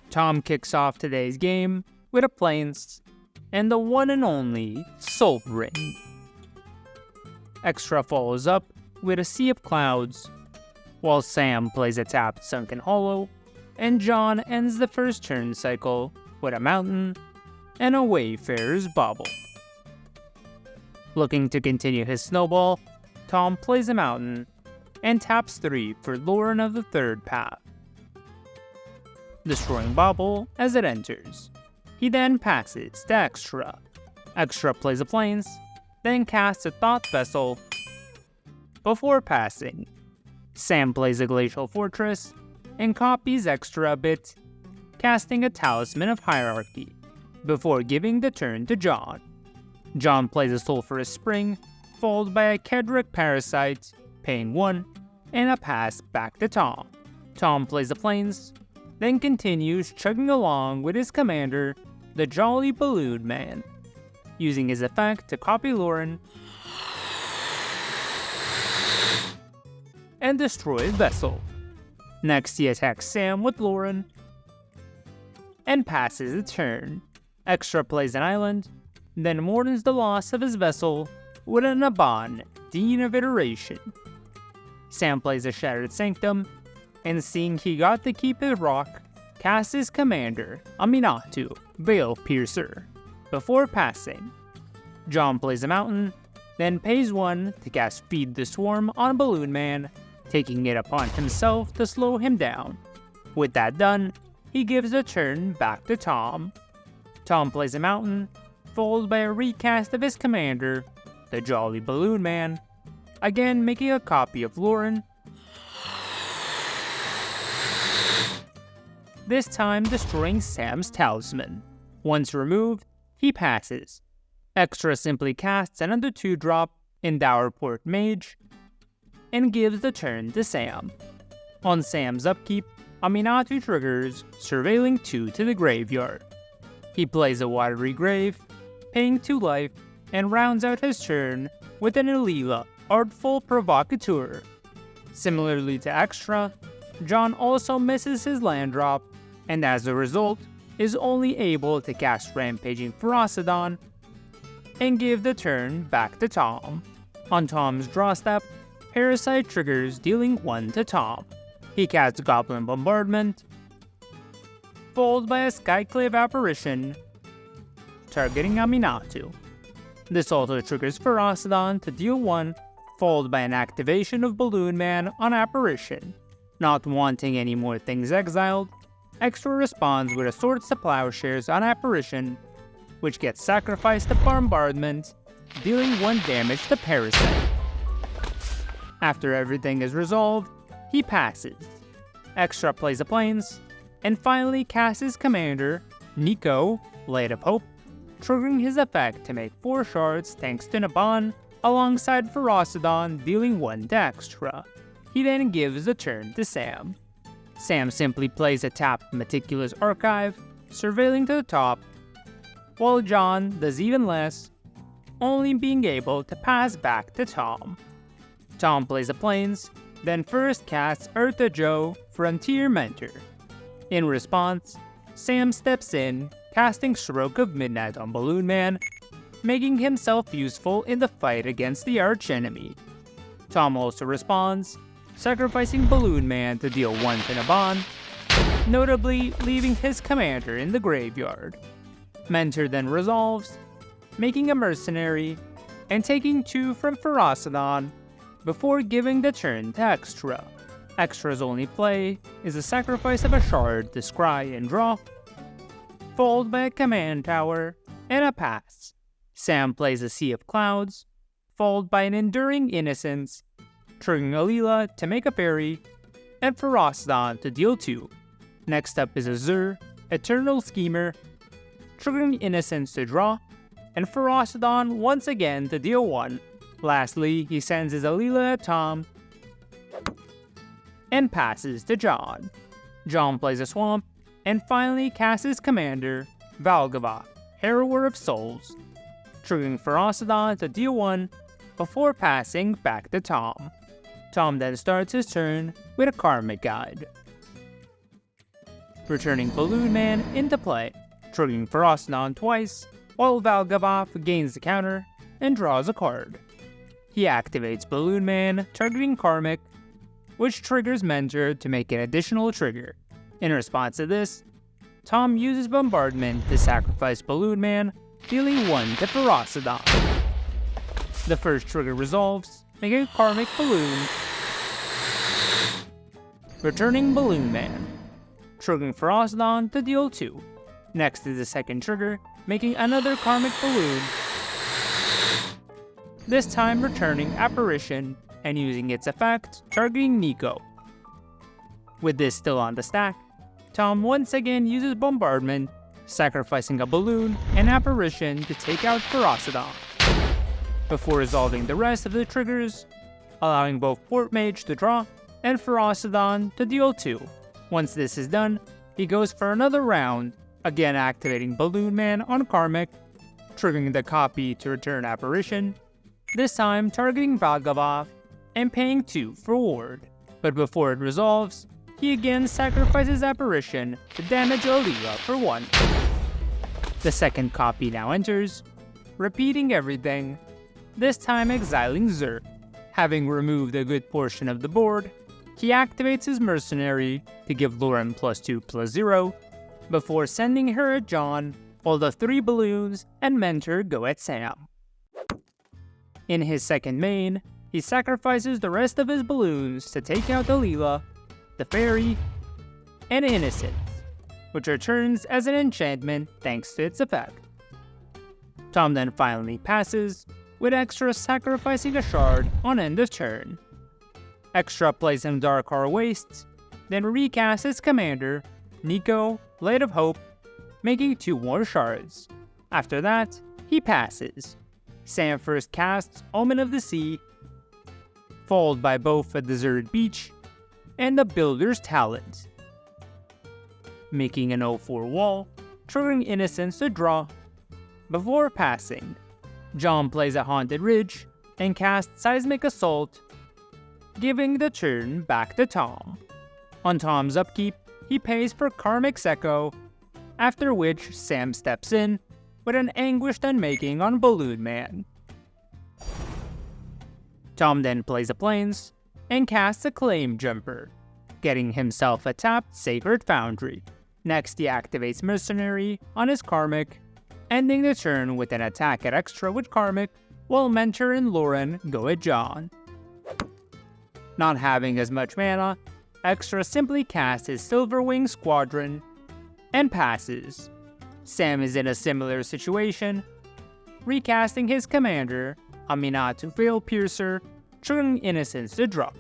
Tom kicks off today's game with a Plains and the one and only Soul Ring. Extra follows up with a Sea of Clouds, while Sam plays a tapped Sunken Hollow, and John ends the first turn cycle with a Mountain and a Wayfarer's Bauble. Looking to continue his snowball, Tom plays a Mountain and taps 3 for Lauren of the Third Path, destroying Bauble as it enters. He then passes to Extra. Extra plays a Plains, then casts a Thought Vessel before passing. Sam plays a Glacial Fortress and copies Extra a bit, casting a Talisman of Hierarchy before giving the turn to John. John plays a Sulphurous Spring, followed by a Kedric Parasite, paying 1, and a pass back to Tom. Tom plays the Plains, then continues chugging along with his commander, the Jolly Balloon Man, using his effect to copy Lauren and destroy Vessel. Next, he attacks Sam with Lauren and passes a turn. Extra plays an island, then mourns the loss of his vessel with an Aban, Dean of Iteration. Sam plays a Shattered Sanctum, and seeing he got to keep his rock, casts his commander, Aminatou, Veil Piercer, before passing. John plays a Mountain, then pays 1 to cast Feed the Swarm on Balloon Man, taking it upon himself to slow him down. With that done, he gives the turn back to Tom. Tom plays a Mountain, followed by a recast of his commander, the Jolly Balloon Man, again making a copy of Lauren, this time destroying Sam's Talisman. Once removed, he passes. Extra simply casts another 2-drop in Dowerport Mage, and gives the turn to Sam. On Sam's upkeep, Aminatou triggers Surveilling 2 to the graveyard. He plays a Watery Grave, paying 2 life, and rounds out his turn with an Alila, Artful Provocateur. Similarly to Extra, John also misses his land drop, and as a result, is only able to cast Rampaging Ferocidon and give the turn back to Tom. On Tom's draw step, Parasite triggers, dealing 1 to Tom. He casts Goblin Bombardment, followed by a Skyclave Apparition, targeting Aminatou. This also triggers Ferocidon to deal 1, followed by an activation of Balloon Man on Apparition. Not wanting any more things exiled, Extra responds with a Swords to Plowshares on Apparition, which gets sacrificed to Bombardment, dealing 1 damage to Parasite. After everything is resolved, he passes. Extra plays a Plains, and finally casts his commander, Niko, Light of Hope, triggering his effect to make 4 shards thanks to Naban, alongside Ferocidon dealing 1 to Extra. He then gives the turn to Sam. Sam simply plays a tapped Meticulous Archive, surveilling to the top, while John does even less, only being able to pass back to Tom. Tom plays a Plains, then first casts Eartha Joe, Frontier Mentor. In response, Sam steps in, casting Stroke of Midnight on Balloon Man, making himself useful in the fight against the Archenemy. Tom also responds, sacrificing Balloon Man to deal 1 to Naban, notably leaving his commander in the graveyard. Mentor then resolves, making a Mercenary, and taking 2 from Ferocidon, before giving the turn to Extra. Extra's only play is the sacrifice of a shard to scry and draw, followed by a Command Tower and a pass. Sam plays a Sea of Clouds, followed by an Enduring Innocence, triggering Alila to make a fairy, and Ferocidon to deal 2. Next up is Azur, Eternal Schemer, triggering Innocence to draw, and Ferocidon once again to deal 1. Lastly, he sends his Alila at Tom, and passes to John. John plays a Swamp, and finally casts his commander, Valgavoth, Harrower of Souls, triggering Ferocidon to deal 1, before passing back to Tom. Tom then starts his turn with a Karmic Guide. returning Balloon Man into play, triggering Ferocidon twice, while Valgavoth gains the counter and draws a card. He activates Balloon Man, targeting Karmic, which triggers Mentor to make an additional trigger. In response to this, Tom uses Bombardment to sacrifice Balloon Man, dealing 1 to Ferocidon. The first trigger resolves, making a Karmic Balloon, returning Balloon Man, triggering Ferocidon to deal 2. Next is the second trigger, making another Karmic Balloon, this time returning Apparition and using its effect, targeting Niko. With this still on the stack, Tom once again uses Bombardment, sacrificing a Balloon and Apparition to take out Ferocidon, before resolving the rest of the triggers, allowing both Port Mage to draw and Ferocidon to deal 2. Once this is done, he goes for another round, again activating Balloon Man on Karmic, triggering the copy to return Apparition, this time targeting Valgavoth and paying 2 for ward. But before it resolves, he again sacrifices Apparition to damage Alila for 1. The second copy now enters, repeating everything, this time exiling Xur. Having removed a good portion of the board, he activates his Mercenary to give Lauren +2/+0, before sending her at John, while the 3 balloons and Mentor go at Sam. In his second main, he sacrifices the rest of his balloons to take out Alila, the Fairy, and Innocence, which returns as an enchantment thanks to its effect. Tom then finally passes, with Extra sacrificing a shard on end of turn. Extra plays him Darkar Wastes, then recasts his commander, Niko, Blade of Hope, making 2 more shards. After that, he passes. Sam first casts Omen of the Sea, followed by both a Deserted Beach and the Builder's Talent, making an 0/4 wall, triggering Innocence to draw, before passing. John plays a Haunted Ridge and casts Seismic Assault, giving the turn back to Tom. On Tom's upkeep, he pays for Karmic's Echo, after which Sam steps in with an Anguished Unmaking on Balloon Man. Tom then plays a Plains and casts a Claim Jumper, getting himself a tapped Sacred Foundry. Next he activates Mercenary on his Karmic, ending the turn with an attack at Extra with Karmic, while Mentor and Lauren go at John. Not having as much mana, Extra simply casts his Silverwing Squadron and passes. Sam is in a similar situation, recasting his commander, Aminatou Veilpiercer, triggering Innocence to draw.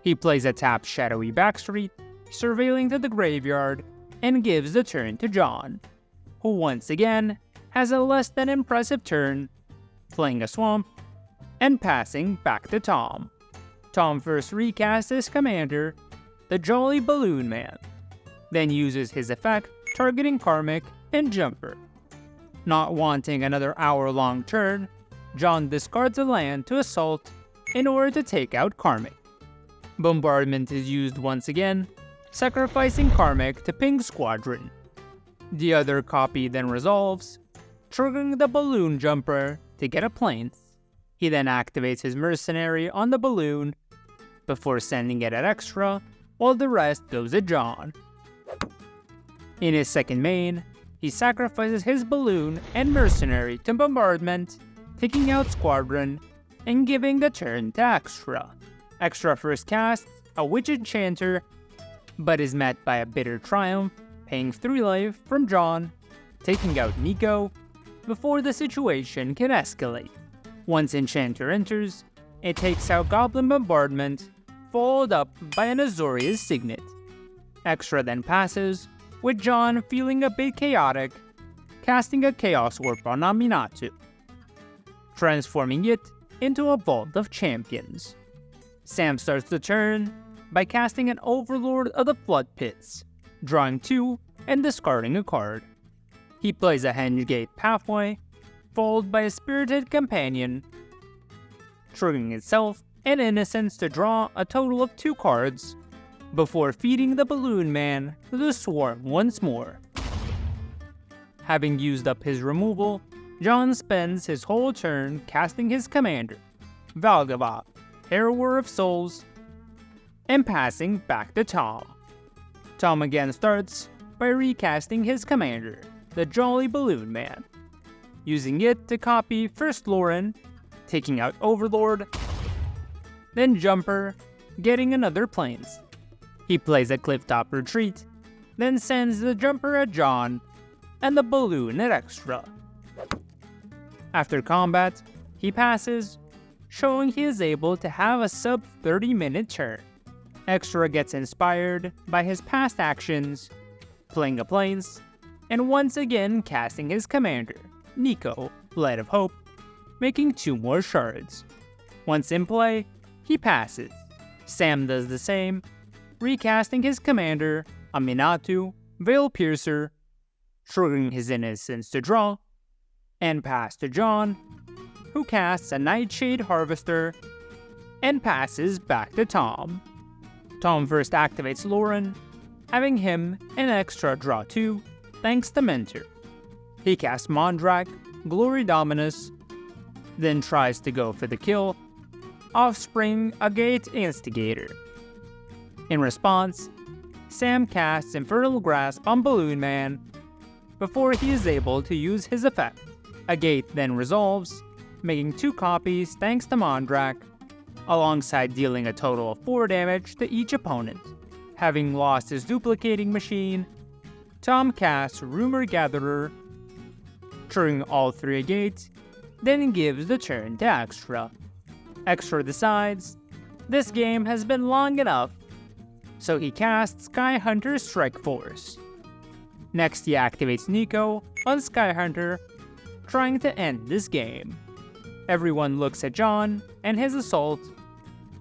He plays a tapped Shadowy Backstreet, surveilling to the graveyard, and gives the turn to John, who once again has a less than impressive turn, playing a Swamp, and passing back to Tom. Tom first recasts his commander, the Jolly Balloon Man, then uses his effect targeting Karmic and Jumper. Not wanting another hour-long turn, John discards a land to assault in order to take out Karmic. Bombardment is used once again, sacrificing Karmic to ping Squadron. The other copy then resolves, triggering the Balloon Jumper to get a Plains. He then activates his Mercenary on the Balloon, before sending it at Extra, while the rest goes at John. In his second main, he sacrifices his Balloon and Mercenary to Bombardment, taking out Squadron, and giving the turn to Extra. Extra first casts a Witch Enchanter, but is met by a Bitter Triumph, paying 3 life from John, taking out Niko, before the situation can escalate. Once Enchanter enters, it takes out Goblin Bombardment, followed up by an Azorius Signet. Extra then passes, with John feeling a bit chaotic, casting a Chaos Warp on Aminatou, transforming it into a Vault of Champions. Sam starts the turn by casting an Overlord of the Flood Pits, drawing 2 and discarding a card. He plays a Hengate Pathway, followed by a Spirited Companion, triggering itself and Innocence to draw a total of 2 cards, before feeding the Balloon Man to the swarm once more. Having used up his removal, John spends his whole turn casting his commander, Valgavoth, Harrower of Souls, and passing back to Tom. Tom again starts by recasting his commander, the Jolly Balloon Man, using it to copy first Lauren, taking out Overlord, then Jumper, getting another Plains. He plays a Clifftop Retreat, then sends the Jumper at John, and the Balloon at Extra. After combat, he passes, showing he is able to have a sub 30-minute turn. Extra gets inspired by his past actions, playing a Plains, and once again casting his commander, Niko, Light of Hope, making 2 more shards. Once in play, he passes. Sam does the same, recasting his commander, Aminatou, Veil Piercer, triggering his Innocence to draw, and pass to John, who casts a Nightshade Harvester, and passes back to Tom. Tom first activates Lauren, having him and Extra draw 2, thanks to Mentor. He casts Mondrak, Glory Dominus, then tries to go for the kill, Offspring Agate Instigator. In response, Sam casts Infernal Grasp on Balloon Man before he is able to use his effect. Agate then resolves, making 2 copies thanks to Mondrak, alongside dealing a total of 4 damage to each opponent. Having lost his duplicating machine, Tom casts Rumor Gatherer, triggering all 3 Agates, then gives the turn to Extra. Extra decides this game has been long enough, so he casts Skyhunter Strike Force. Next he activates Niko on Skyhunter, trying to end this game. Everyone looks at John and his assault,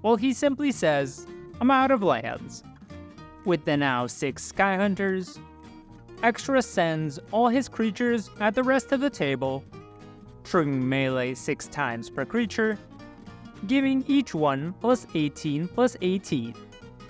while he simply says, "I'm out of lands." With the now 6 Skyhunters, Extra sends all his creatures at the rest of the table, triggering melee 6 times per creature, giving each one plus 18 plus 18.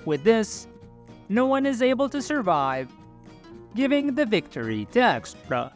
With this, no one is able to survive, giving the victory to Extra.